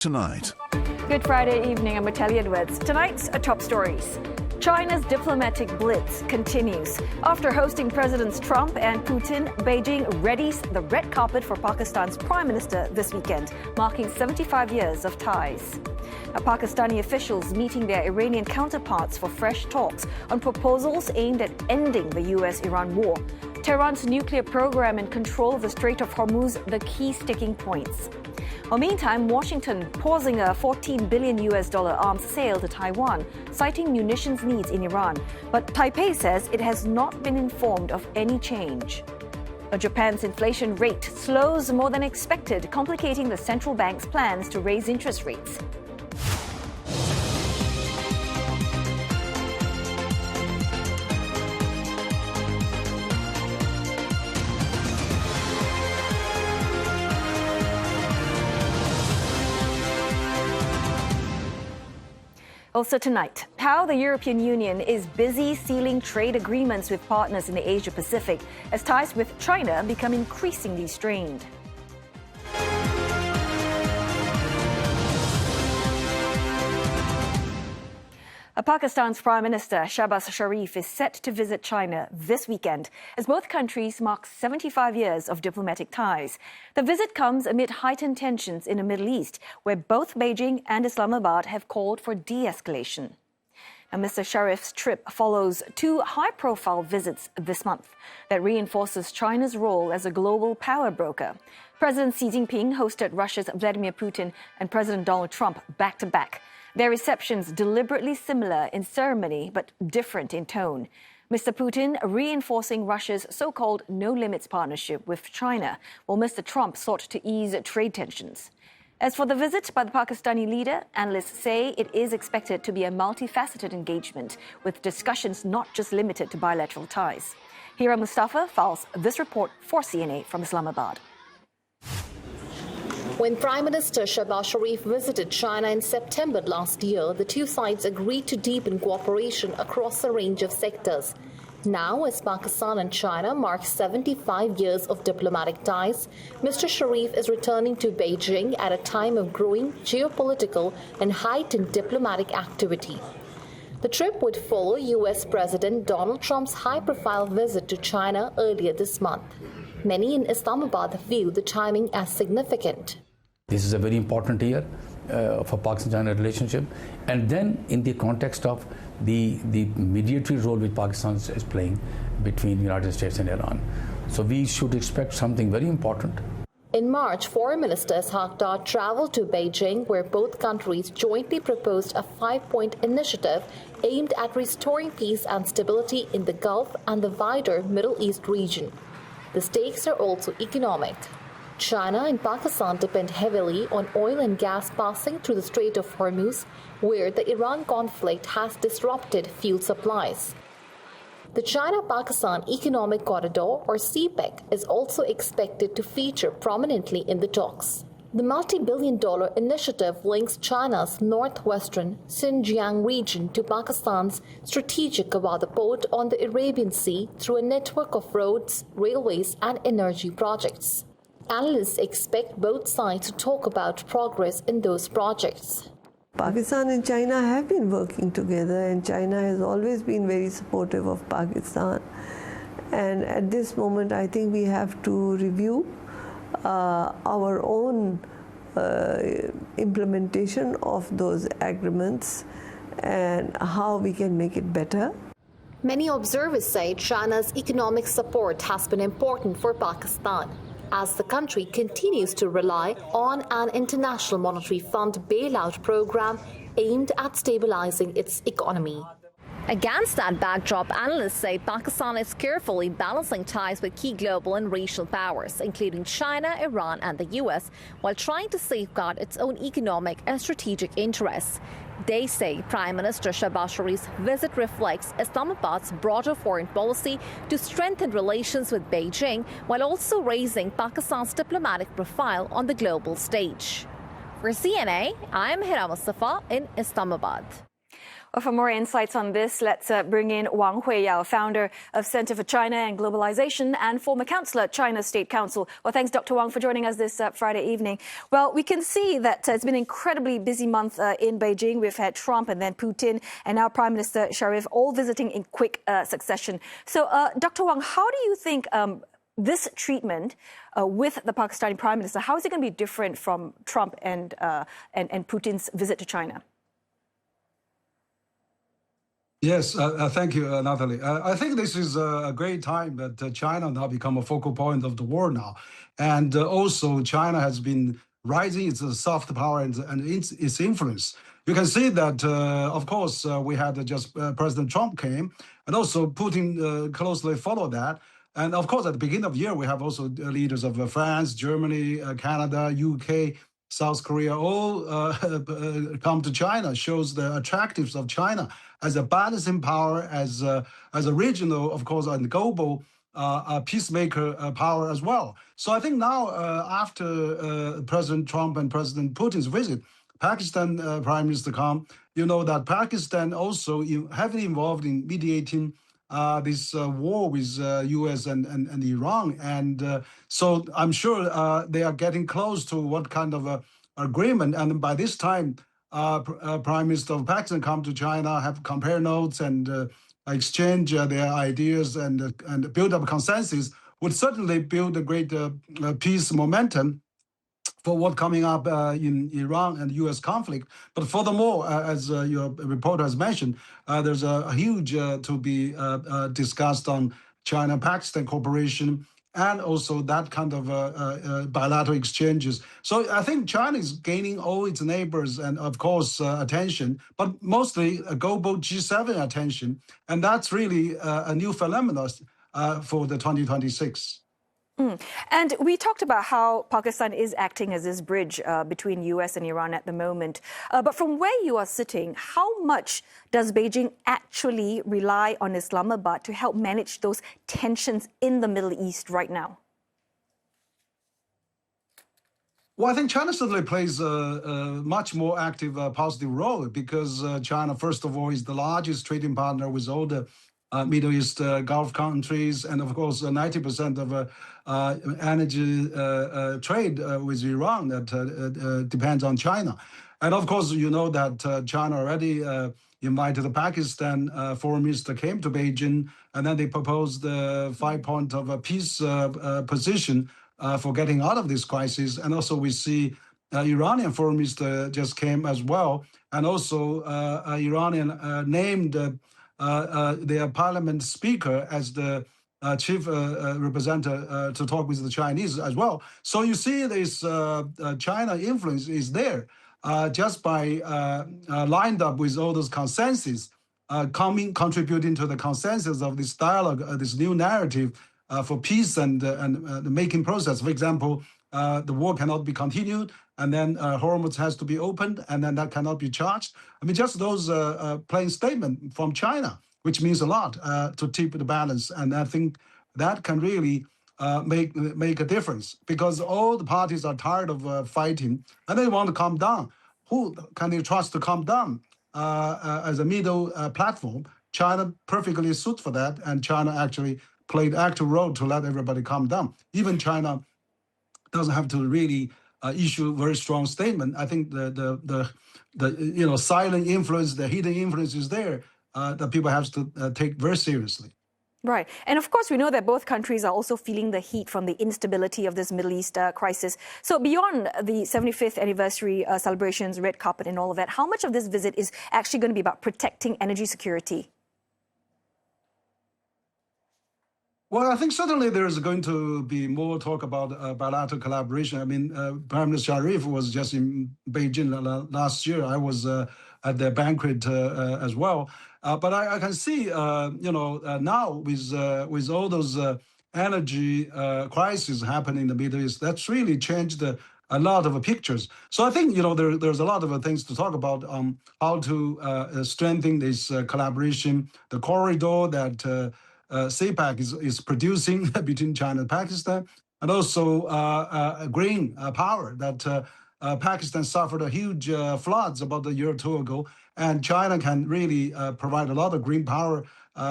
Tonight. Good Friday evening, I'm Natalie Edwards. Tonight's top stories. China's diplomatic blitz continues. After hosting Presidents Trump and Putin, Beijing readies the red carpet for Pakistan's Prime Minister this weekend, marking 75 years of ties. Pakistani officials meeting their Iranian counterparts for fresh talks on proposals aimed at ending the US-Iran war. Tehran's nuclear program and control of the Strait of Hormuz, the key sticking points. Well, meantime, Washington pausing a $14 billion arms sale to Taiwan, citing munitions needs in Iran. But Taipei says it has not been informed of any change. Japan's inflation rate slows more than expected, complicating the central bank's plans to raise interest rates. Also tonight, how the European Union is busy sealing trade agreements with partners in the Asia-Pacific as ties with China become increasingly strained. Pakistan's Prime Minister Shahbaz Sharif is set to visit China this weekend as both countries mark 75 years of diplomatic ties. The visit comes amid heightened tensions in the Middle East, where both Beijing and Islamabad have called for de-escalation. Now, Mr. Sharif's trip follows two high-profile visits this month that reinforces China's role as a global power broker. President Xi Jinping hosted Russia's Vladimir Putin and President Donald Trump back-to-back. Their receptions deliberately similar in ceremony but different in tone. Mr. Putin reinforcing Russia's so-called no-limits partnership with China, while Mr. Trump sought to ease trade tensions. As for the visit by the Pakistani leader, analysts say it is expected to be a multifaceted engagement with discussions not just limited to bilateral ties. Hira Mustafa files this report for CNA from Islamabad. When Prime Minister Shahbaz Sharif visited China in September last year, the two sides agreed to deepen cooperation across a range of sectors. Now, as Pakistan and China mark 75 years of diplomatic ties, Mr. Sharif is returning to Beijing at a time of growing geopolitical and heightened diplomatic activity. The trip would follow U.S. President Donald Trump's high-profile visit to China earlier this month. Many in Islamabad view the timing as significant. This is a very important year for Pakistan-China relationship. And then in the context of the mediatory role which Pakistan is playing between the United States and Iran. So we should expect something very important. In March, Foreign Minister Ishaq Dar traveled to Beijing, where both countries jointly proposed a 5-point initiative aimed at restoring peace and stability in the Gulf and the wider Middle East region. The stakes are also economic. China and Pakistan depend heavily on oil and gas passing through the Strait of Hormuz, where the Iran conflict has disrupted fuel supplies. The China-Pakistan Economic Corridor, or CPEC, is also expected to feature prominently in the talks. The multi-billion-dollar initiative links China's northwestern Xinjiang region to Pakistan's strategic Gwadar port on the Arabian Sea through a network of roads, railways, and energy projects. Analysts expect both sides to talk about progress in those projects. Pakistan and China have been working together, and China has always been very supportive of Pakistan. And at this moment, I think we have to review our own implementation of those agreements and how we can make it better. Many observers say China's economic support has been important for Pakistan, as the country continues to rely on an International Monetary Fund bailout program aimed at stabilizing its economy. Against that backdrop, analysts say Pakistan is carefully balancing ties with key global and regional powers, including China, Iran, and the US, while trying to safeguard its own economic and strategic interests. They say Prime Minister Shahbaz Sharif's visit reflects Islamabad's broader foreign policy to strengthen relations with Beijing, while also raising Pakistan's diplomatic profile on the global stage. For CNA, I am Hira Mustafa in Islamabad. Well, for more insights on this, let's bring in Wang Huiyao, founder of Center for China and Globalization and former counselor at China State Council. Well, thanks, Dr. Wang, for joining us this Friday evening. Well, we can see that it's been an incredibly busy month in Beijing. We've had Trump and then Putin and now Prime Minister Sharif all visiting in quick succession. So, Dr. Wang, how do you think this treatment with the Pakistani Prime Minister, how is it going to be different from Trump and Putin's visit to China? Yes, thank you, Natalie. I think this is a great time that China now become a focal point of the world now. And also China has been rising its soft power and its influence. You can see that, of course, we had just President Trump came, and also Putin closely followed that. And of course, at the beginning of the year, we have also leaders of France, Germany, Canada, UK, South Korea, all come to China, shows the attractiveness of China as a balancing power, as a regional, of course, and global peacemaker power as well. So I think now, after President Trump and President Putin's visit, Pakistan Prime Minister come, you know that Pakistan also heavily involved in mediating this war with U.S. and Iran. And so I'm sure they are getting close to what kind of agreement. And by this time, Prime Minister of Pakistan come to China, have compare notes and exchange their ideas and build up consensus, would certainly build a great peace momentum for what coming up in Iran and U.S. conflict. But furthermore, as your reporter has mentioned, there's a huge to be discussed on China-Pakistan cooperation and also that kind of bilateral exchanges. So I think China is gaining all its neighbors and, of course, attention, but mostly a global G7 attention. And that's really a new phenomenon for the 2026. And we talked about how Pakistan is acting as this bridge between U.S. and Iran at the moment. But from where you are sitting, how much does Beijing actually rely on Islamabad to help manage those tensions in the Middle East right now? Well, I think China certainly plays a much more active, positive role because China, first of all, is the largest trading partner with all the Middle East Gulf countries, and of course 90% of energy trade with Iran that depends on China. And of course, you know that China already invited the Pakistan foreign minister came to Beijing, and then they proposed 5 point of a peace position for getting out of this crisis. And also we see Iranian foreign minister just came as well, and also Iranian named their parliament speaker as the chief representative to talk with the Chinese as well. So you see this China influence is there just by lined up with all those consensus, contributing to the consensus of this dialogue, this new narrative for peace and the making process. For example, the war cannot be continued, and then Hormuz has to be opened, and then that cannot be charged. I mean, just those plain statement from China, which means a lot to tip the balance. And I think that can really make a difference because all the parties are tired of fighting, and they want to calm down. Who can they trust to calm down as a middle platform? China perfectly suits for that, and China actually played active role to let everybody calm down. Even China doesn't have to really issue very strong statement. I think the silent influence, the hidden influence is there that people have to take very seriously. Right. And of course, we know that both countries are also feeling the heat from the instability of this Middle East crisis. So beyond the 75th anniversary celebrations, red carpet and all of that, how much of this visit is actually going to be about protecting energy security? Well, I think certainly there is going to be more talk about bilateral collaboration. I mean, Prime Minister Sharif was just in Beijing last year. I was at the banquet as well. But I can see, now with all those energy crises happening in the Middle East, that's really changed a lot of pictures. So I think, there's a lot of things to talk about how to strengthen this collaboration, the corridor that CPEC is producing between China and Pakistan, and also green power that Pakistan suffered a huge floods about a year or two ago, and China can really provide a lot of green power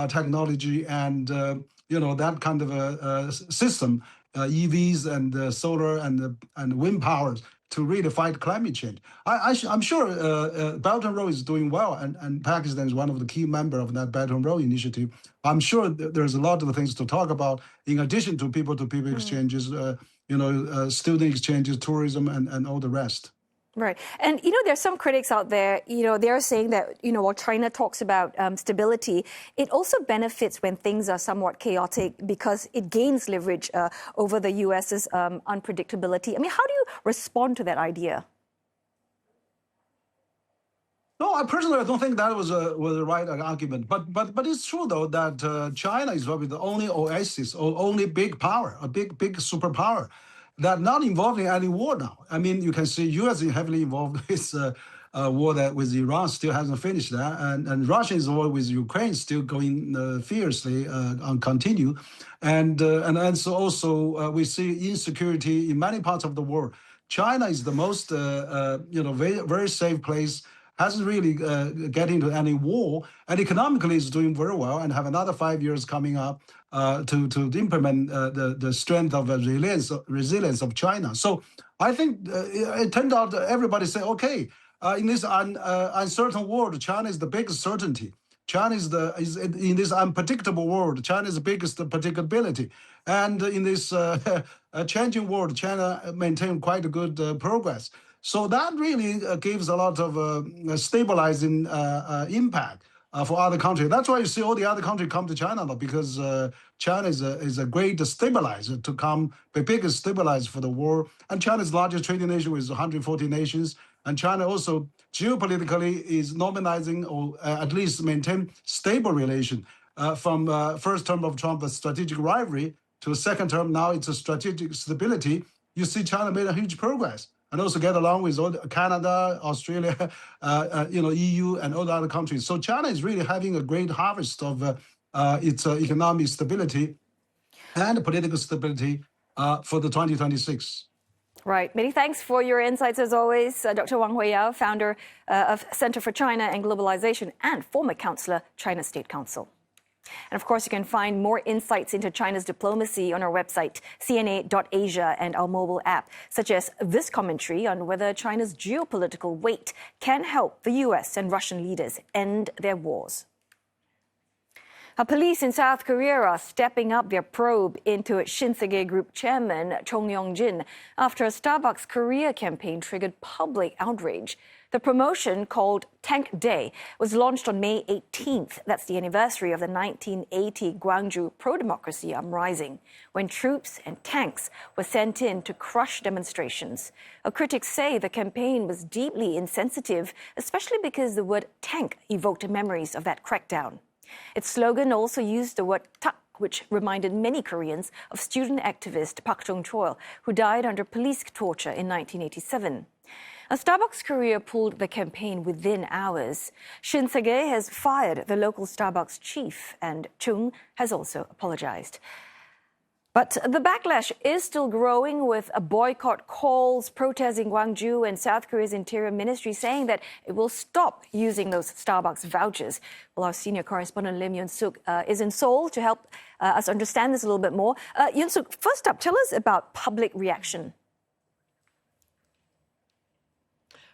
technology and that kind of a system, EVs and solar and wind powers to really fight climate change. I'm sure Belt and Road is doing well, and Pakistan is one of the key members of that Belt and Road initiative. I'm sure there's a lot of things to talk about in addition to people-to-people exchanges, student exchanges, tourism, and all the rest. Right. And, there's some critics out there, they're saying that, while China talks about stability, it also benefits when things are somewhat chaotic because it gains leverage over the U.S.'s unpredictability. I mean, how do you respond to that idea? No, I personally don't think that was a right argument. But it's true, though, that China is probably the only oasis or only big power, a big superpower that not involved in any war now. I mean, you can see U.S. is heavily involved with war that with Iran still hasn't finished that, and Russia is involved with Ukraine still going fiercely on continue, and so also we see insecurity in many parts of the world. China is the most very very safe place. Hasn't really get into any war, and economically is doing very well, and have another 5 years coming up to implement the strength of resilience of China. So I think it turned out everybody say, okay, in this uncertain world, China is the biggest certainty. China is in this unpredictable world. China is the biggest predictability, and in this changing world, China maintained quite a good progress. So that really gives a lot of stabilizing impact for other countries. That's why you see all the other countries come to China now, because China is a great stabilizer to come, the biggest stabilizer for the world. And China is the largest trading nation with 140 nations. And China also geopolitically is normalizing or at least maintain stable relation from first term of Trump, a strategic rivalry, to second term now it's a strategic stability. You see China made a huge progress. And also get along with all Canada, Australia, EU, and all the other countries. So China is really having a great harvest of its economic stability and political stability for the 2026. Right. Many thanks for your insights as always, Dr. Wang Huiyao, founder of Center for China and Globalization and former counselor, China State Council. And of course, you can find more insights into China's diplomacy on our website, cna.asia, and our mobile app, such as this commentary on whether China's geopolitical weight can help the US and Russian leaders end their wars. Police in South Korea are stepping up their probe into Shinsegae Group chairman Chung Yong-jin after a Starbucks Korea campaign triggered public outrage. The promotion, called Tank Day, was launched on May 18th. That's the anniversary of the 1980 Gwangju pro-democracy uprising, when troops and tanks were sent in to crush demonstrations. Critics say the campaign was deeply insensitive, especially because the word tank evoked memories of that crackdown. Its slogan also used the word tak, which reminded many Koreans of student activist Park Jong-chol, who died under police torture in 1987. Starbucks Korea pulled the campaign within hours. Shinsegae has fired the local Starbucks chief, and Chung has also apologized. But the backlash is still growing, with boycott calls, protests in Gwangju, and South Korea's Interior Ministry saying that it will stop using those Starbucks vouchers. Well, our senior correspondent Lim Yun-suk is in Seoul to help us understand this a little bit more. Yun-suk, first up, tell us about public reaction.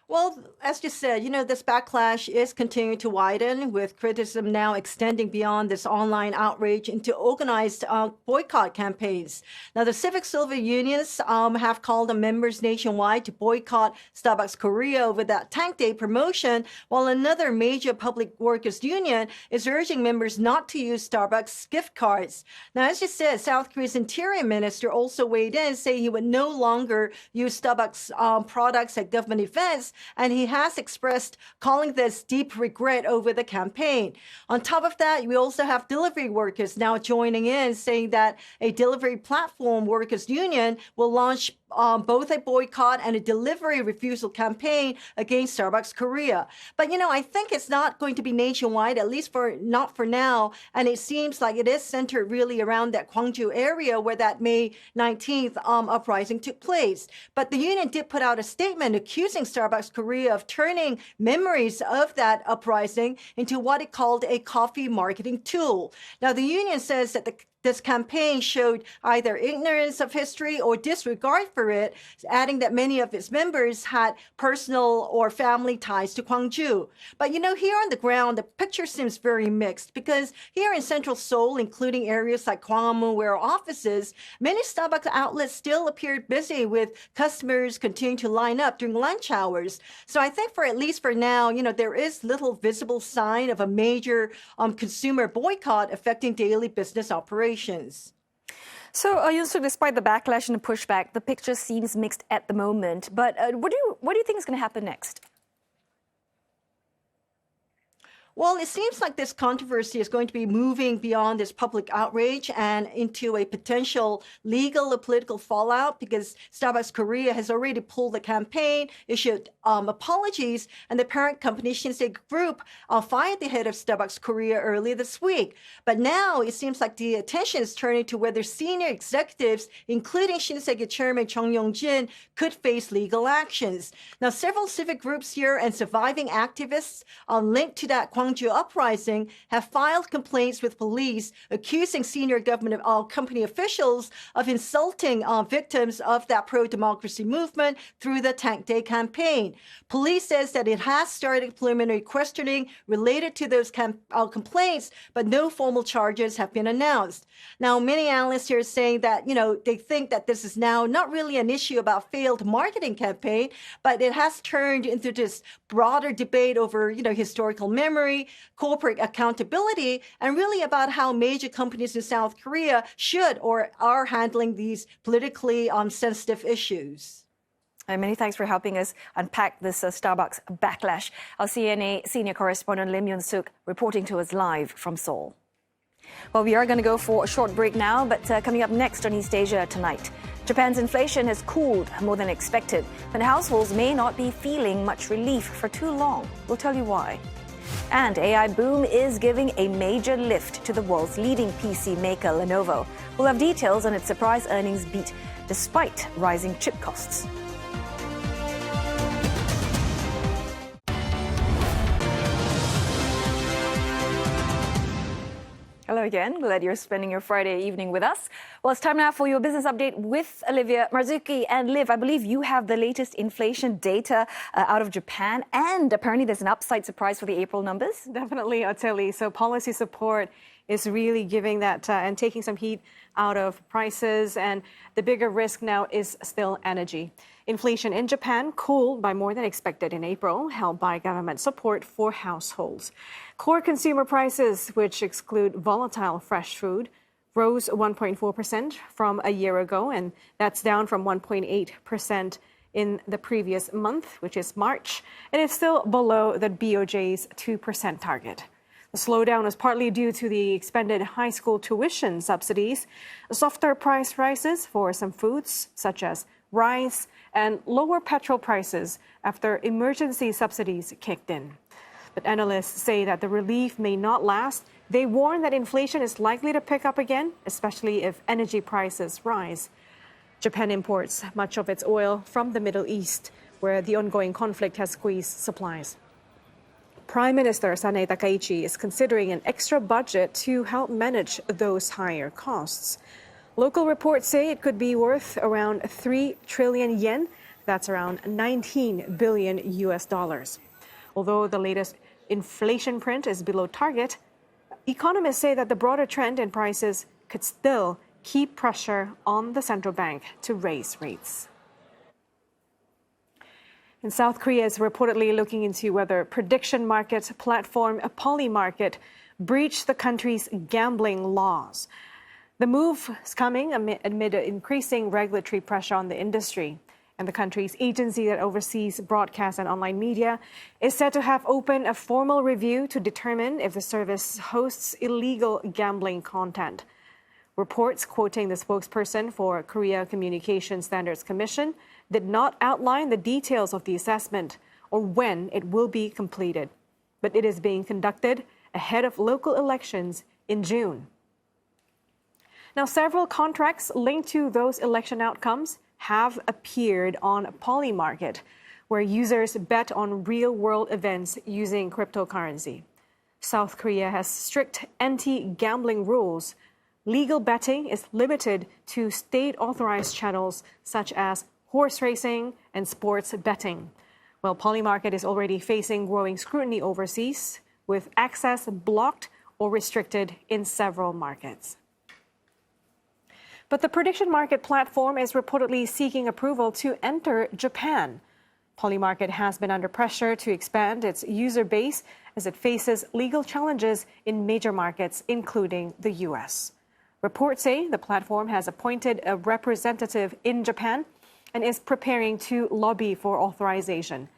Well, as you said, this backlash is continuing to widen, with criticism now extending beyond this online outrage into organized boycott campaigns. Now, the civic civil unions have called on members nationwide to boycott Starbucks Korea over that Tank Day promotion, while another major public workers union is urging members not to use Starbucks gift cards. Now, as you said, South Korea's Interior Minister also weighed in, saying he would no longer use Starbucks products at government events, and he has expressed calling this deep regret over the campaign. On top of that, we also have delivery workers now joining in, saying that a delivery platform workers union will launch both a boycott and a delivery refusal campaign against Starbucks Korea. But, I think it's not going to be nationwide, at least not for now. And it seems like it is centered really around that Gwangju area where that May 19th uprising took place. But the union did put out a statement accusing Starbucks Korea of turning memories of that uprising into what it called a coffee marketing tool. Now, the union says that this campaign showed either ignorance of history or disregard for it, adding that many of its members had personal or family ties to Gwangju. But here on the ground, the picture seems very mixed because here in central Seoul, including areas like Gwanghwamun, where our office is, many Starbucks outlets still appeared busy with customers continuing to line up during lunch hours. So I think at least for now, there is little visible sign of a major consumer boycott affecting daily business operations. So, Yoon-suk, despite the backlash and the pushback, the picture seems mixed at the moment. But what do you think is going to happen next? Well, it seems like this controversy is going to be moving beyond this public outrage and into a potential legal or political fallout because Starbucks Korea has already pulled the campaign, issued apologies, and the parent company Shinsegae Group fired the head of Starbucks Korea earlier this week. But now it seems like the attention is turning to whether senior executives, including Shinsegae Chairman Chung Yong-jin, could face legal actions. Now, several civic groups here and surviving activists linked to that Gwangju uprising have filed complaints with police accusing senior government company officials of insulting victims of that pro-democracy movement through the Tank Day campaign. Police says that it has started preliminary questioning related to those complaints, but no formal charges have been announced. Now, many analysts here are saying that, they think that this is now not really an issue about failed marketing campaign, but it has turned into this broader debate over, historical memory, corporate accountability, and really about how major companies in South Korea should or are handling these politically sensitive issues. Many thanks for helping us unpack this Starbucks backlash. Our CNA senior correspondent Lim Yoon-suk reporting to us live from Seoul. Well, we are going to go for a short break now, but coming up next on East Asia tonight, Japan's inflation has cooled more than expected, but households may not be feeling much relief for too long. We'll tell you why. And AI boom is giving a major lift to the world's leading PC maker, Lenovo. We'll have details on its surprise earnings beat despite rising chip costs. Hello again. Glad you're spending your Friday evening with us. Well, it's time now for your business update with Olivia Marzuki. And Liv, I believe you have the latest inflation data out of Japan. And apparently there's an upside surprise for the April numbers. Definitely, Ottilie. So policy support is really giving that and taking some heat out of prices. And the bigger risk now is still energy. Inflation in Japan cooled by more than expected in April, helped by government support for households. Core consumer prices, which exclude volatile fresh food, rose 1.4% from a year ago, and that's down from 1.8% in the previous month, which is March, and it's still below the BOJ's 2% target. The slowdown was partly due to the expanded high school tuition subsidies, softer price rises for some foods, such as rice, and lower petrol prices after emergency subsidies kicked in. But analysts say that the relief may not last. They warn that inflation is likely to pick up again, especially if energy prices rise. Japan imports much of its oil from the Middle East, where the ongoing conflict has squeezed supplies. Prime Minister Sanae Takaichi is considering an extra budget to help manage those higher costs. Local reports say it could be worth around 3 trillion yen. That's around 19 billion US dollars. Although the latest inflation print is below target, economists say that the broader trend in prices could still keep pressure on the central bank to raise rates. And South Korea is reportedly looking into whether prediction market platform Polymarket breached the country's gambling laws. The move is coming amid increasing regulatory pressure on the industry. And the country's agency that oversees broadcast and online media is said to have opened a formal review to determine if the service hosts illegal gambling content. Reports quoting the spokesperson for Korea Communication Standards Commission did not outline the details of the assessment or when it will be completed, but it is being conducted ahead of local elections in June. Now, several contracts linked to those election outcomes have appeared on Polymarket, where users bet on real-world events using cryptocurrency. South Korea has strict anti-gambling rules. Legal betting is limited to state-authorized channels such as horse racing and sports betting. Well, Polymarket is already facing growing scrutiny overseas, with access blocked or restricted in several markets. But the prediction market platform is reportedly seeking approval to enter Japan. Polymarket has been under pressure to expand its user base as it faces legal challenges in major markets, including the U.S. Reports say the platform has appointed a representative in Japan and is preparing to lobby for authorization.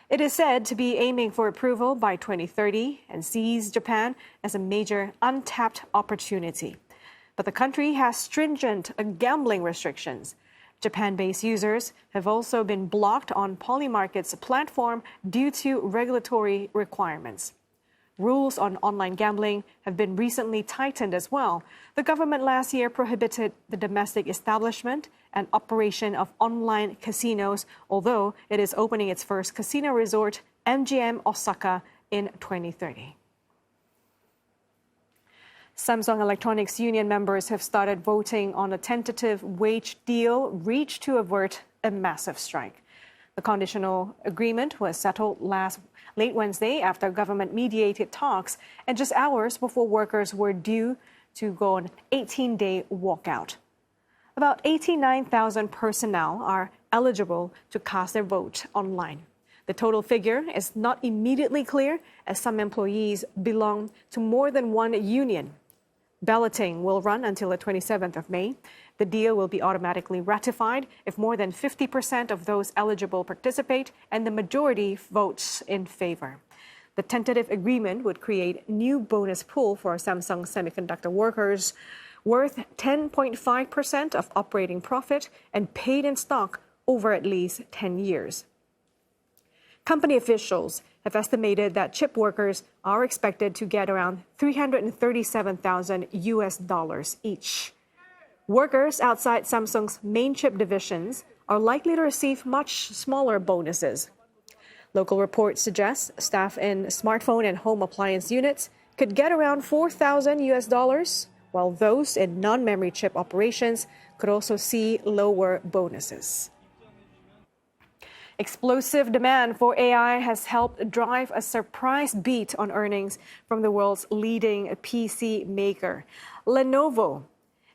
It is said to be aiming for approval by 2030 and sees Japan as a major untapped opportunity. But the country has stringent gambling restrictions. Japan-based users have also been blocked on Polymarket's platform due to regulatory requirements. Rules on online gambling have been recently tightened as well. The government last year prohibited the domestic establishment and operation of online casinos, although it is opening its first casino resort, MGM Osaka, in 2030. Samsung Electronics Union members have started voting on a tentative wage deal reached to avert a massive strike. The conditional agreement was settled late Wednesday after government-mediated talks and just hours before workers were due to go on an 18-day walkout. About 89,000 personnel are eligible to cast their vote online. The total figure is not immediately clear, as some employees belong to more than one union. Balloting will run until the 27th of May. The deal will be automatically ratified if more than 50% of those eligible participate and the majority votes in favor. The tentative agreement would create a new bonus pool for Samsung semiconductor workers worth 10.5% of operating profit and paid in stock over at least 10 years. Company officials have estimated that chip workers are expected to get around $337,000 each. Workers outside Samsung's main chip divisions are likely to receive much smaller bonuses. Local reports suggest staff in smartphone and home appliance units could get around $4,000, while those in non-memory chip operations could also see lower bonuses. Explosive demand for AI has helped drive a surprise beat on earnings from the world's leading PC maker. Lenovo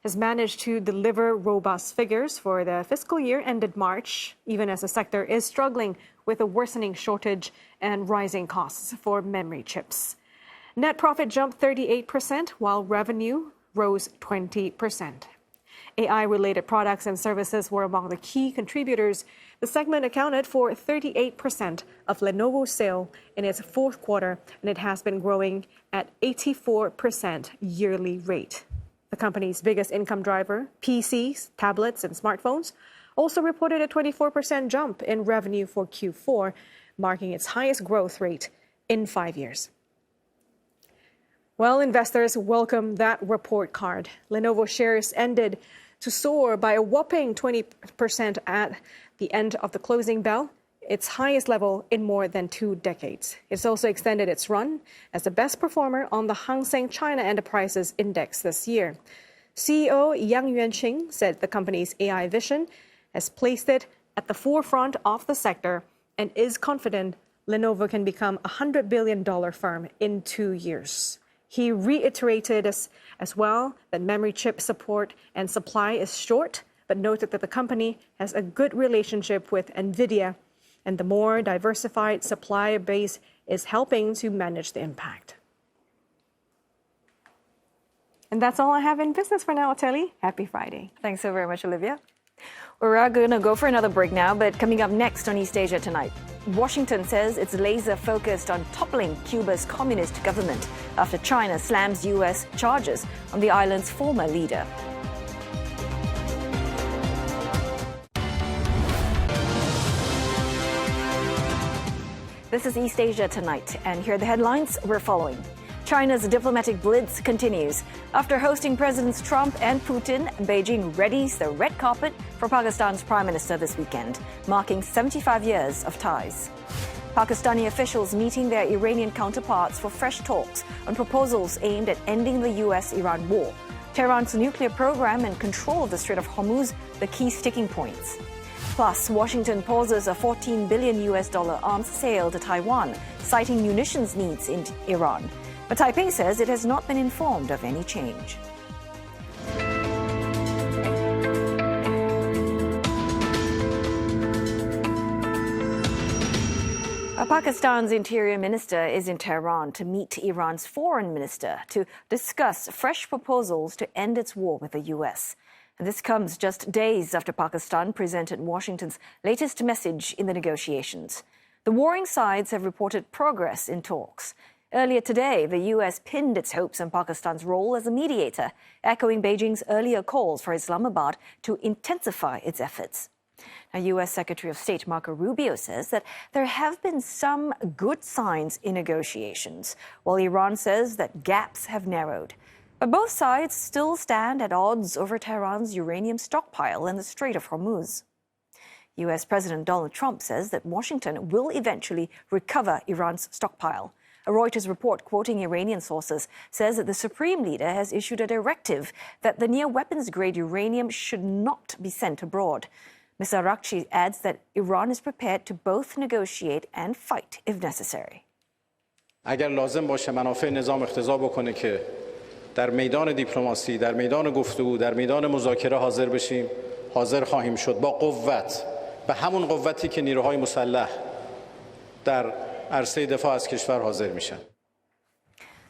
has managed to deliver robust figures for the fiscal year ended March, even as the sector is struggling with a worsening shortage and rising costs for memory chips. Net profit jumped 38%, while revenue rose 20%. AI-related products and services were among the key contributors. The segment accounted for 38% of Lenovo's sales in its fourth quarter, and it has been growing at 84% yearly rate. The company's biggest income driver, PCs, tablets, and smartphones, also reported a 24% jump in revenue for Q4, marking its highest growth rate in 5 years. Well, investors welcome that report card. Lenovo shares ended to soar by a whopping 20% at the end of the closing bell, its highest level in more than 2 decades. It's also extended its run as the best performer on the Hang Seng China Enterprises Index this year. CEO Yang Yuanqing said the company's AI vision has placed it at the forefront of the sector and is confident Lenovo can become a $100 billion firm in 2 years. He reiterated as well that memory chip support and supply is short, but noted that the company has a good relationship with NVIDIA, and the more diversified supplier base is helping to manage the impact. And that's all I have in business for now, Telly. Happy Friday. Thanks so very much, Olivia. We're going to go for another break now, but coming up next on East Asia Tonight, Washington says it's laser focused on toppling Cuba's communist government after China slams U.S. charges on the island's former leader. This is East Asia Tonight, and here are the headlines we're following. China's diplomatic blitz continues. After hosting Presidents Trump and Putin, Beijing readies the red carpet for Pakistan's Prime Minister this weekend, marking 75 years of ties. Pakistani officials meeting their Iranian counterparts for fresh talks on proposals aimed at ending the US-Iran war. Tehran's nuclear program and control of the Strait of Hormuz, the key sticking points. Plus, Washington pauses a $14 billion arms sale to Taiwan, citing munitions needs in Iran. But Taipei says it has not been informed of any change. Pakistan's interior minister is in Tehran to meet Iran's foreign minister to discuss fresh proposals to end its war with the U.S. And this comes just days after Pakistan presented Washington's latest message in the negotiations. The warring sides have reported progress in talks. Earlier today, the U.S. pinned its hopes on Pakistan's role as a mediator, echoing Beijing's earlier calls for Islamabad to intensify its efforts. Now, U.S. Secretary of State Marco Rubio says that there have been some good signs in negotiations, while Iran says that gaps have narrowed. But both sides still stand at odds over Tehran's uranium stockpile in the Strait of Hormuz. U.S. President Donald Trump says that Washington will eventually recover Iran's stockpile. A Reuters report quoting Iranian sources says that the Supreme Leader has issued a directive that the near-weapons-grade uranium should not be sent abroad. Mr. Arakchi adds that Iran is prepared to both negotiate and fight if necessary. اگر لازم باشه منافع نظام اقتضا بکنه که در میدان دیپلماسی، در میدان گفتگو، در میدان مذاکره حاضر بشیم، حاضر خواهیم شد با قوت، به همون قوتی که نیروهای مسلح در عرصه دفاع از کشور حاضر میشن.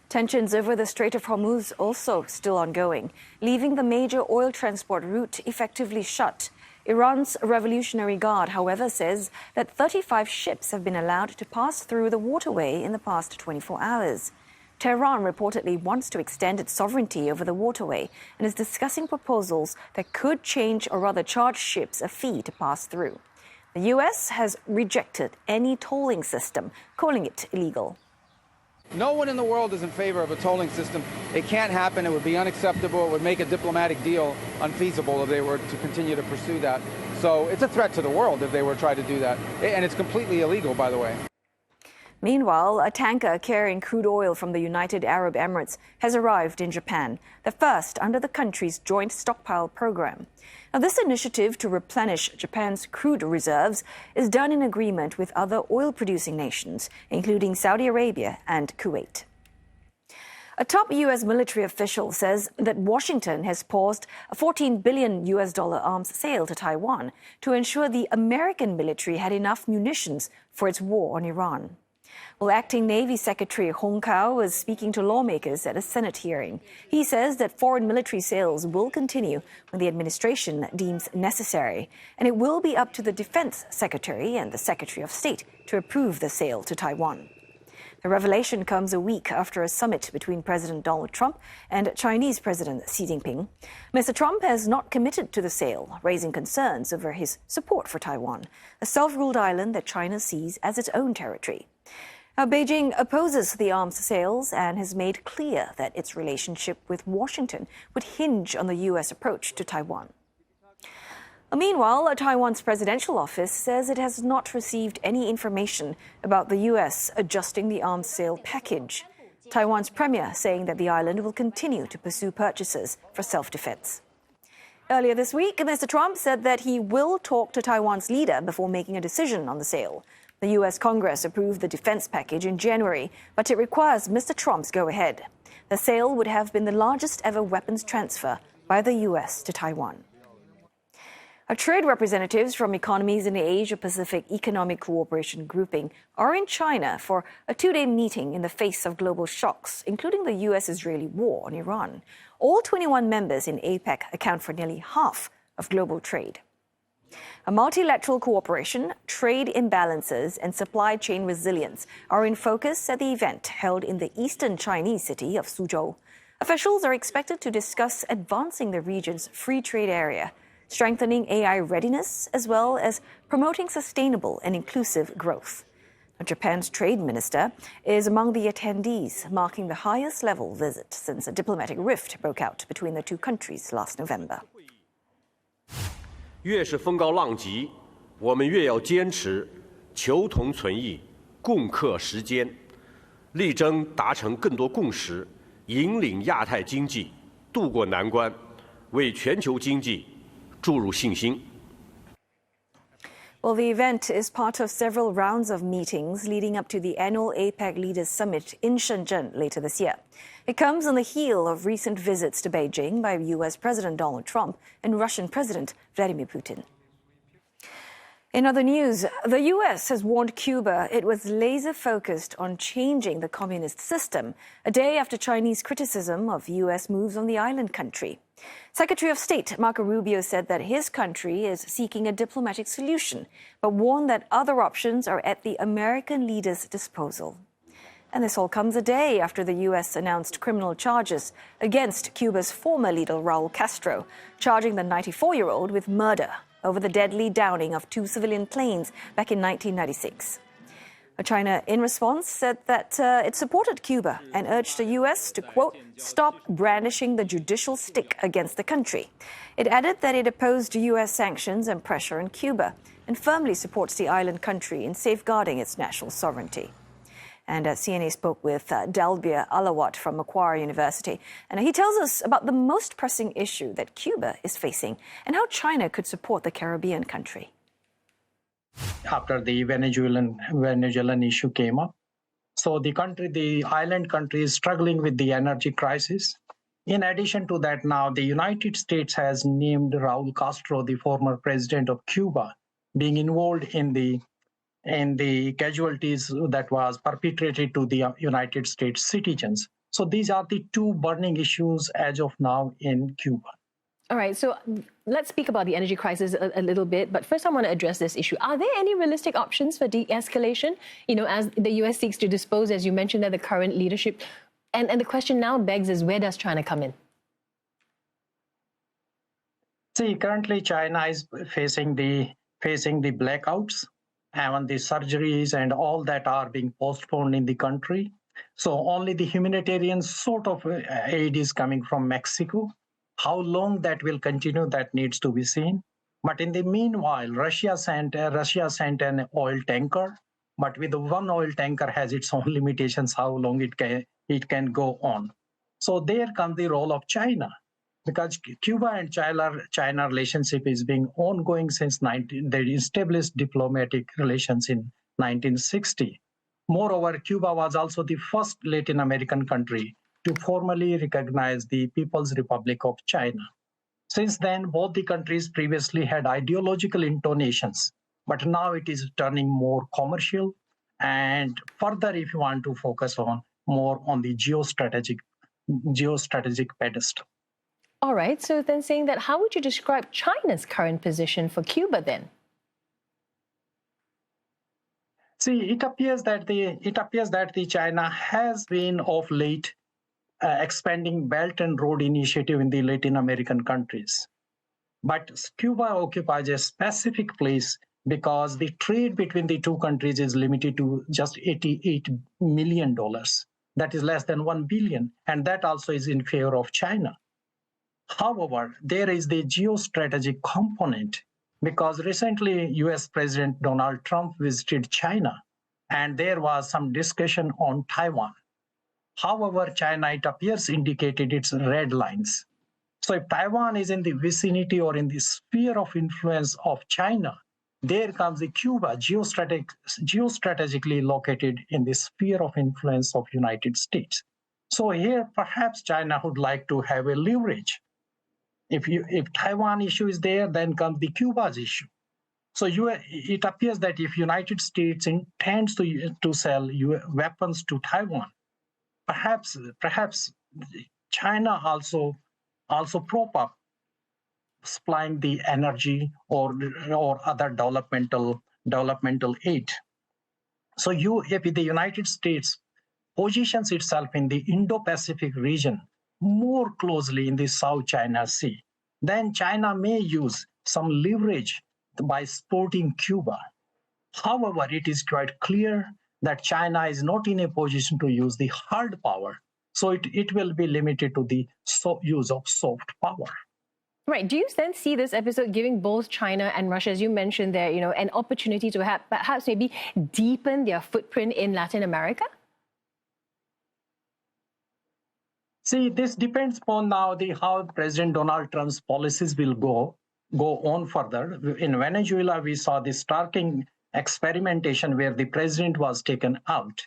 Tensions over the Strait of Hormuz also still ongoing, leaving the major oil transport route effectively shut. Iran's Revolutionary Guard, however, says that 35 ships have been allowed to pass through the waterway in the past 24 hours. Tehran reportedly wants to extend its sovereignty over the waterway and is discussing proposals that could change or rather charge ships a fee to pass through. The U.S. has rejected any tolling system, calling it illegal. No one in the world is in favor of a tolling system. It can't happen. It would be unacceptable. It would make a diplomatic deal unfeasible if they were to continue to pursue that. So it's a threat to the world if they were to try to do that. And it's completely illegal, by the way. Meanwhile, a tanker carrying crude oil from the United Arab Emirates has arrived in Japan, the first under the country's joint stockpile program. Now, this initiative to replenish Japan's crude reserves is done in agreement with other oil-producing nations, including Saudi Arabia and Kuwait. A top U.S. military official says that Washington has paused a $14 billion arms sale to Taiwan to ensure the American military had enough munitions for its war on Iran. Well, Acting Navy Secretary Wang Huiyao was speaking to lawmakers at a Senate hearing. He says that foreign military sales will continue when the administration deems necessary, and it will be up to the Defense Secretary and the Secretary of State to approve the sale to Taiwan. The revelation comes a week after a summit between President Donald Trump and Chinese President Xi Jinping. Mr. Trump has not committed to the sale, raising concerns over his support for Taiwan, a self-ruled island that China sees as its own territory. Now, Beijing opposes the arms sales and has made clear that its relationship with Washington would hinge on the U.S. approach to Taiwan. Meanwhile, Taiwan's presidential office says it has not received any information about the U.S. adjusting the arms sale package. Taiwan's premier saying that the island will continue to pursue purchases for self-defense. Earlier this week, Mr. Trump said that he will talk to Taiwan's leader before making a decision on the sale. The U.S. Congress approved the defense package in January, but it requires Mr. Trump's go-ahead. The sale would have been the largest ever weapons transfer by the U.S. to Taiwan. Trade representatives from economies in the Asia-Pacific Economic Cooperation Grouping are in China for a two-day meeting in the face of global shocks, including the U.S.-Israeli war on Iran. All 21 members in APEC account for nearly half of global trade. A multilateral cooperation, trade imbalances, and supply chain resilience are in focus at the event held in the eastern Chinese city of Suzhou. Officials are expected to discuss advancing the region's free trade area, strengthening AI readiness, as well as promoting sustainable and inclusive growth. Japan's trade minister is among the attendees, marking the highest level visit since a diplomatic rift broke out between the two countries last November. 越是风高浪急，我们越要坚持求同存异、共克时艰，力争达成更多共识，引领亚太经济渡过难关，为全球经济注入信心。 Well, the event is part of several rounds of meetings leading up to the annual APEC Leaders Summit in Shenzhen later this year. It comes on the heel of recent visits to Beijing by US President Donald Trump and Russian President Vladimir Putin. In other news, the US has warned Cuba it was laser-focused on changing the communist system a day after Chinese criticism of US moves on the island country. Secretary of State Marco Rubio said that his country is seeking a diplomatic solution, but warned that other options are at the American leader's disposal. And this all comes a day after the U.S. announced criminal charges against Cuba's former leader Raul Castro, charging the 94-year-old with murder over the deadly downing of two civilian planes back in 1996. China, in response, said that it supported Cuba and urged the U.S. to, quote, stop brandishing the judicial stick against the country. It added that it opposed U.S. sanctions and pressure on Cuba and firmly supports the island country in safeguarding its national sovereignty. And CNA spoke with Dalbir Alawat from Macquarie University. And he tells us about the most pressing issue that Cuba is facing and how China could support the Caribbean country. After the Venezuelan issue came up. So the island country is struggling with the energy crisis. In addition to that, now the United States has named Raul Castro, the former president of Cuba, being involved in the casualties that was perpetrated to the United States citizens. So these are the two burning issues as of now in Cuba. All right, so let's speak about the energy crisis a little bit. But first, I want to address this issue. Are there any realistic options for de-escalation? You know, as the U.S. seeks to dispose, as you mentioned, that the current leadership. And the question now begs is, where does China come in? See, currently China is facing the blackouts and the surgeries and all that are being postponed in the country. So only the humanitarian sort of aid is coming from Mexico. How long that will continue, that needs to be seen. But in the meanwhile, Russia sent an oil tanker, but with one oil tanker has its own limitations, how long it can go on. So there comes the role of China, because Cuba and China relationship is being ongoing since they established diplomatic relations in 1960. Moreover, Cuba was also the first Latin American country to formally recognize the People's Republic of China. Since then, both the countries previously had ideological intonations, but now it is turning more commercial and further, if you want to focus on more on the geostrategic pedestal. All right, so then saying that, how would you describe China's current position for Cuba then? See, it appears that the China has been of late expanding Belt and Road Initiative in the Latin American countries. But Cuba occupies a specific place because the trade between the two countries is limited to just $88 million. That is less than 1 billion, and that also is in favor of China. However, there is the geostrategic component because recently US President Donald Trump visited China, and there was some discussion on Taiwan. However, China, it appears, indicated its red lines. So if Taiwan is in the vicinity or in the sphere of influence of China, there comes the Cuba, geostrategically located in the sphere of influence of United States. So here, perhaps China would like to have a leverage. If Taiwan issue is there, then comes the Cuba's issue. So it appears that if United States intends to sell weapons to Taiwan, perhaps China also prop up supplying the energy or other developmental aid. So if the United States positions itself in the Indo-Pacific region more closely in the South China Sea, then China may use some leverage by supporting Cuba. However, it is quite clear that China is not in a position to use the hard power, so it will be limited to the use of soft power. Right. Do you then see this episode giving both China and Russia, as you mentioned there, an opportunity to perhaps maybe deepen their footprint in Latin America? See, this depends upon now how President Donald Trump's policies will go on further. In Venezuela, we saw the starking experimentation where the president was taken out.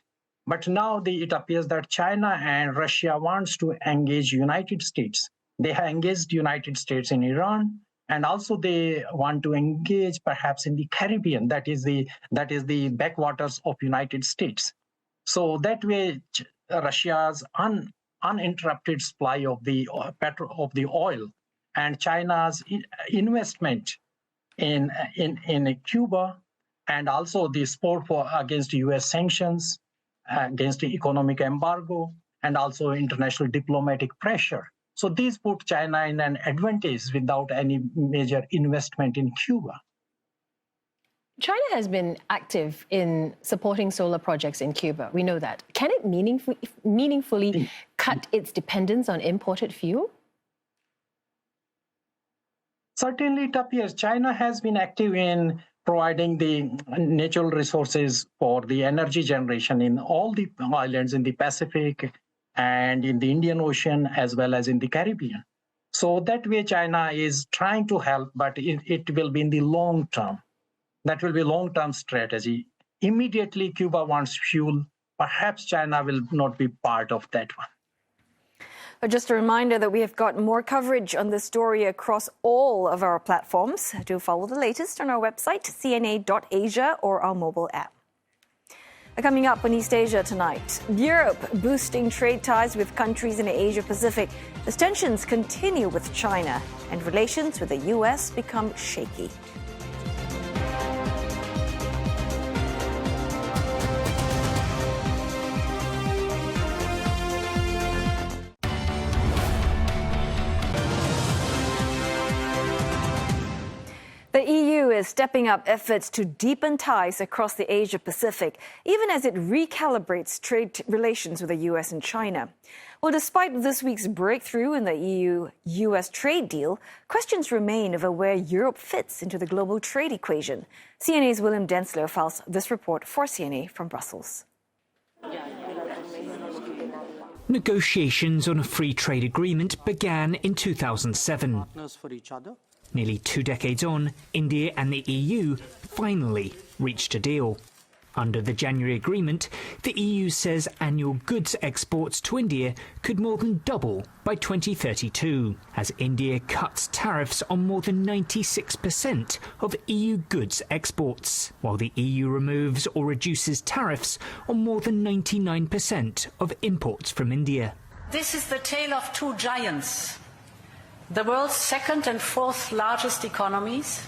But now it appears that China and Russia wants to engage United States. They have engaged United States in Iran, and also they want to engage perhaps in the Caribbean. That is the backwaters of United States. So that way, Russia's uninterrupted supply of the oil and China's investment in Cuba, and also the support against U.S. sanctions, against the economic embargo, and also international diplomatic pressure. So these put China in an advantage without any major investment in Cuba. China has been active in supporting solar projects in Cuba. We know that. Can it meaningfully cut its dependence on imported fuel? Certainly, it appears China has been active in providing the natural resources for the energy generation in all the islands in the Pacific and in the Indian Ocean, as well as in the Caribbean. So that way, China is trying to help, but it will be in the long term. That will be a long-term strategy. Immediately, Cuba wants fuel. Perhaps China will not be part of that one. But just a reminder that we have got more coverage on this story across all of our platforms. Do follow the latest on our website, cna.asia, or our mobile app. Coming up on East Asia tonight, Europe boosting trade ties with countries in the Asia-Pacific as tensions continue with China and relations with the U.S. become shaky. The EU is stepping up efforts to deepen ties across the Asia-Pacific, even as it recalibrates trade relations with the U.S. and China. Well, despite this week's breakthrough in the EU-U.S. trade deal, questions remain over where Europe fits into the global trade equation. CNA's William Densler files this report for CNA from Brussels. Negotiations on a free trade agreement began in 2007. Nearly 2 decades on, India and the EU finally reached a deal. Under the January agreement, the EU says annual goods exports to India could more than double by 2032, as India cuts tariffs on more than 96% of EU goods exports, while the EU removes or reduces tariffs on more than 99% of imports from India. This is the tale of two giants. The world's second and fourth largest economies,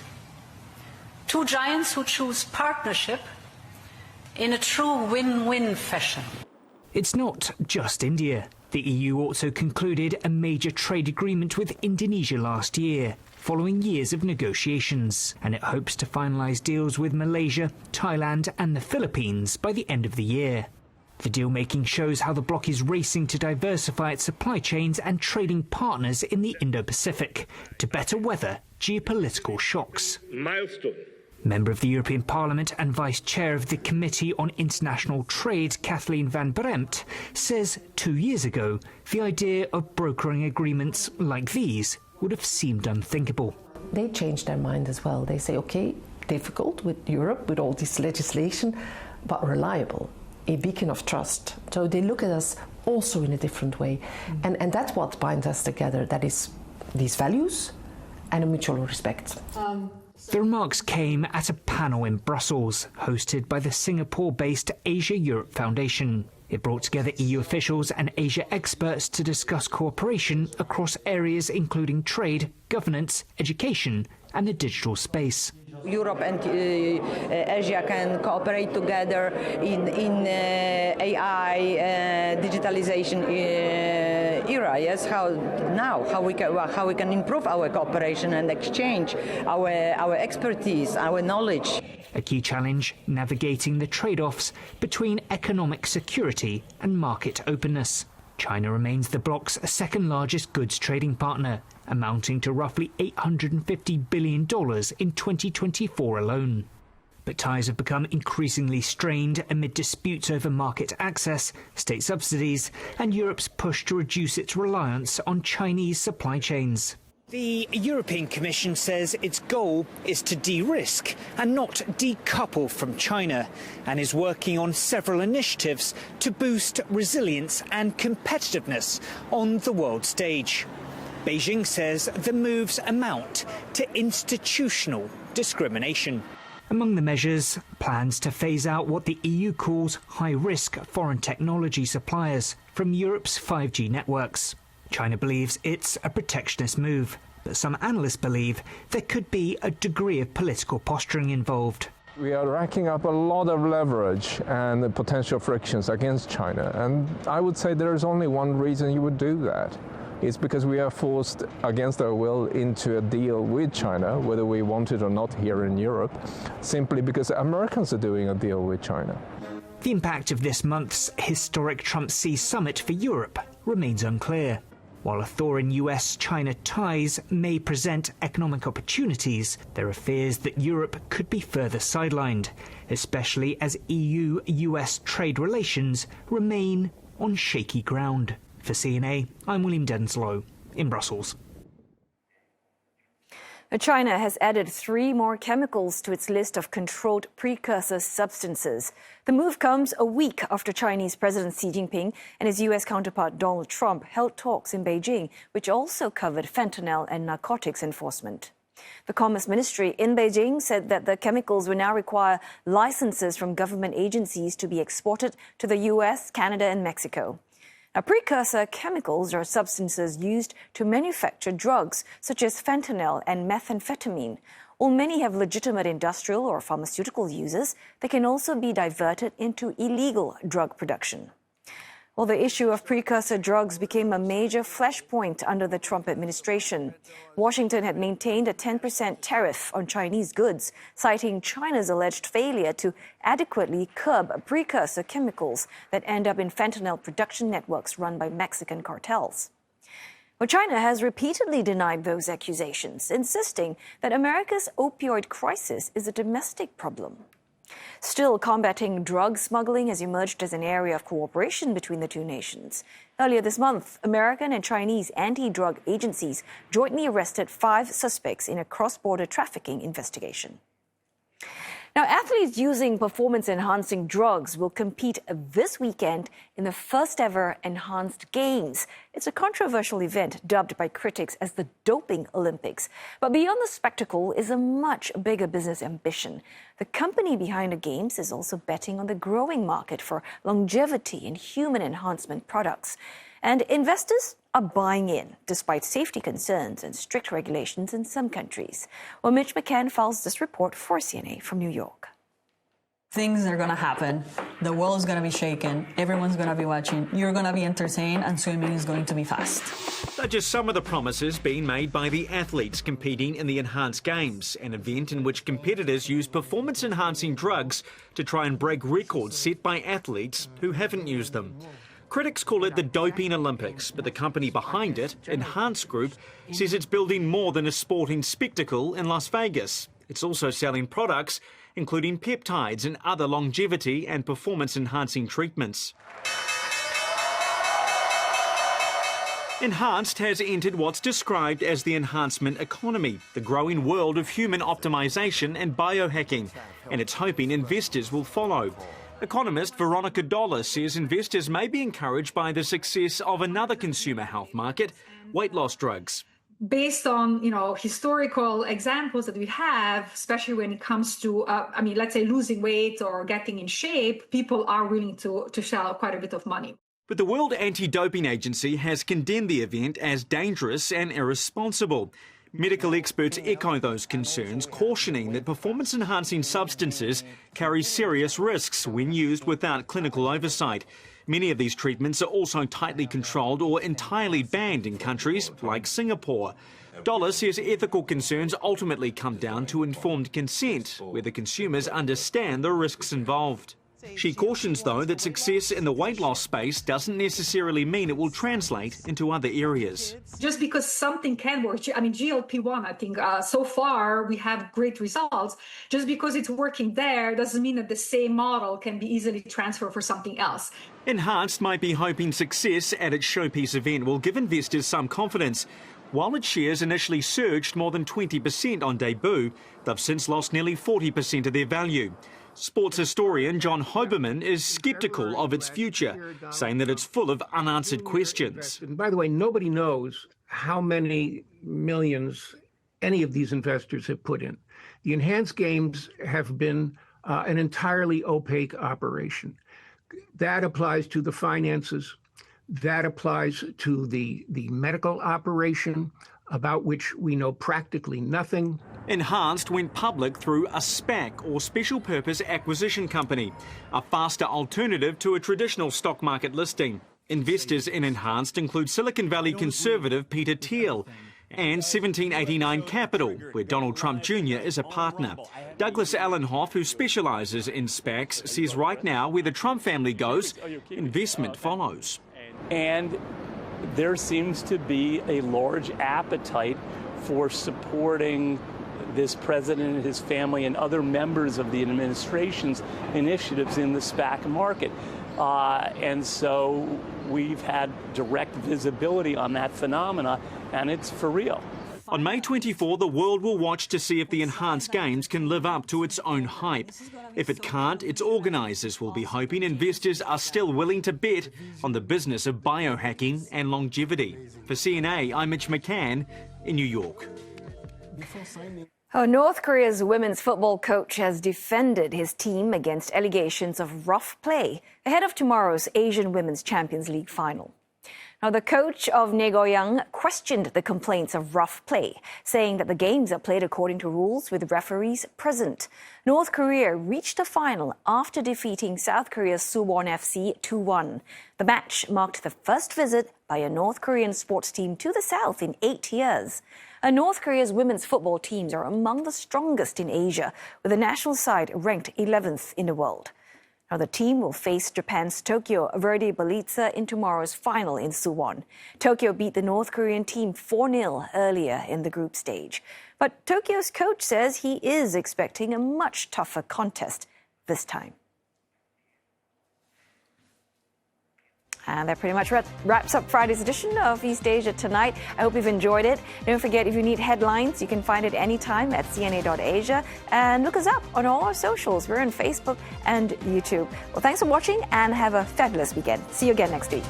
two giants who choose partnership in a true win-win fashion. It's not just India. The EU also concluded a major trade agreement with Indonesia last year, following years of negotiations, and it hopes to finalise deals with Malaysia, Thailand and the Philippines by the end of the year. The deal-making shows how the bloc is racing to diversify its supply chains and trading partners in the Indo-Pacific to better weather geopolitical shocks. Milestone. Member of the European Parliament and Vice Chair of the Committee on International Trade, Kathleen Van Bremt, says 2 years ago the idea of brokering agreements like these would have seemed unthinkable. They changed their mind as well. They say, okay, difficult with Europe, with all this legislation, but reliable. A beacon of trust. So they look at us also in a different way. And that's what binds us together. That is these values and a mutual respect. The remarks came at a panel in Brussels, hosted by the Singapore-based Asia-Europe Foundation. It brought together EU officials and Asia experts to discuss cooperation across areas including trade, governance, education and the digital space. Europe and Asia can cooperate together in AI digitalization era. Yes, how we can improve our cooperation and exchange our expertise, our knowledge. A key challenge, navigating the trade-offs between economic security and market openness. China remains the bloc's second largest goods trading partner, amounting to roughly $850 billion in 2024 alone. But ties have become increasingly strained amid disputes over market access, state subsidies, and Europe's push to reduce its reliance on Chinese supply chains. The European Commission says its goal is to de-risk and not decouple from China, and is working on several initiatives to boost resilience and competitiveness on the world stage. Beijing says the moves amount to institutional discrimination. Among the measures, plans to phase out what the EU calls high-risk foreign technology suppliers from Europe's 5G networks. China believes it's a protectionist move, but some analysts believe there could be a degree of political posturing involved. We are racking up a lot of leverage and potential frictions against China, and I would say there is only one reason you would do that. It's because we are forced against our will into a deal with China, whether we want it or not here in Europe, simply because Americans are doing a deal with China. The impact of this month's historic Trump-Xi summit for Europe remains unclear. While a thaw in US-China ties may present economic opportunities, there are fears that Europe could be further sidelined, especially as EU-US trade relations remain on shaky ground. For CNA, I'm William Denslow in Brussels. China has added 3 more chemicals to its list of controlled precursor substances. The move comes a week after Chinese President Xi Jinping and his US counterpart Donald Trump held talks in Beijing, which also covered fentanyl and narcotics enforcement. The Commerce Ministry in Beijing said that the chemicals will now require licenses from government agencies to be exported to the US, Canada and Mexico. Now, precursor chemicals are substances used to manufacture drugs such as fentanyl and methamphetamine. While many have legitimate industrial or pharmaceutical uses, they can also be diverted into illegal drug production. Well, the issue of precursor drugs became a major flashpoint under the Trump administration. Washington had maintained a 10% tariff on Chinese goods, citing China's alleged failure to adequately curb precursor chemicals that end up in fentanyl production networks run by Mexican cartels. Well, China has repeatedly denied those accusations, insisting that America's opioid crisis is a domestic problem. Still, combating drug smuggling has emerged as an area of cooperation between the two nations. Earlier this month, American and Chinese anti-drug agencies jointly arrested 5 suspects in a cross-border trafficking investigation. Now, athletes using performance-enhancing drugs will compete this weekend in the first-ever Enhanced Games. It's a controversial event dubbed by critics as the Doping Olympics. But beyond the spectacle is a much bigger business ambition. The company behind the Games is also betting on the growing market for longevity in human enhancement products. And investors are buying in, despite safety concerns and strict regulations in some countries. Well, Mitch McCann files this report for CNA from New York. Things are going to happen. The world is going to be shaken. Everyone's going to be watching. You're going to be entertained, and swimming is going to be fast. They're just some of the promises being made by the athletes competing in the Enhanced Games, an event in which competitors use performance-enhancing drugs to try and break records set by athletes who haven't used them. Critics call it the Doping Olympics, but the company behind it, Enhance Group, says it's building more than a sporting spectacle in Las Vegas. It's also selling products, including peptides and other longevity and performance-enhancing treatments. Enhanced has entered what's described as the enhancement economy, the growing world of human optimization and biohacking, and it's hoping investors will follow. Economist Veronica Dollar says investors may be encouraged by the success of another consumer health market, weight loss drugs. based on, historical examples that we have, especially when it comes to, let's say losing weight or getting in shape, people are willing to shell quite a bit of money. But the World Anti-Doping Agency has condemned the event as dangerous and irresponsible. Medical experts echo those concerns, cautioning that performance-enhancing substances carry serious risks when used without clinical oversight. Many of these treatments are also tightly controlled or entirely banned in countries like Singapore. Dollar says ethical concerns ultimately come down to informed consent, where the consumers understand the risks involved. She cautions, though, that success in the weight loss space doesn't necessarily mean it will translate into other areas. Just because something can work, GLP-1, I think so far we have great results. Just because it's working there doesn't mean that the same model can be easily transferred for something else. Enhanced might be hoping success at its showpiece event will give investors some confidence. While its shares initially surged more than 20% on debut, they've since lost nearly 40% of their value. Sports historian John Hoberman is sceptical of its future, saying that it's full of unanswered questions. And by the way, nobody knows how many millions any of these investors have put in. The enhanced games have been an entirely opaque operation. That applies to the finances. That applies to the medical operation, about which we know practically nothing. Enhanced went public through a SPAC, or Special Purpose Acquisition Company, a faster alternative to a traditional stock market listing. Investors in Enhanced include Silicon Valley conservative Peter Thiel and 1789 Capital, where Donald Trump Jr. is a partner. Douglas Allenhoff, who specialises in SPACs, says right now where the Trump family goes, investment follows. And there seems to be a large appetite for supporting this president and his family and other members of the administration's initiatives in the SPAC market. And so we've had direct visibility on that phenomena, and it's for real. On May 24, the world will watch to see if the Enhanced Games can live up to its own hype. If it can't, its organisers will be hoping investors are still willing to bet on the business of biohacking and longevity. For CNA, I'm Mitch McCann in New York. North Korea's women's football coach has defended his team against allegations of rough play ahead of tomorrow's Asian Women's Champions League final. Now, the coach of Nagoyang questioned the complaints of rough play, saying that the games are played according to rules with referees present. North Korea reached the final after defeating South Korea's Suwon FC 2-1. The match marked the first visit by a North Korean sports team to the South in 8 years. North Korea's women's football teams are among the strongest in Asia, with the national side ranked 11th in the world. Now, the team will face Japan's Tokyo Verdy Ballitza in tomorrow's final in Suwon. Tokyo beat the North Korean team 4-0 earlier in the group stage. But Tokyo's coach says he is expecting a much tougher contest this time. And that pretty much wraps up Friday's edition of East Asia Tonight. I hope you've enjoyed it. Don't forget, if you need headlines, you can find it anytime at cna.asia. And look us up on all our socials. We're on Facebook and YouTube. Well, thanks for watching and have a fabulous weekend. See you again next week.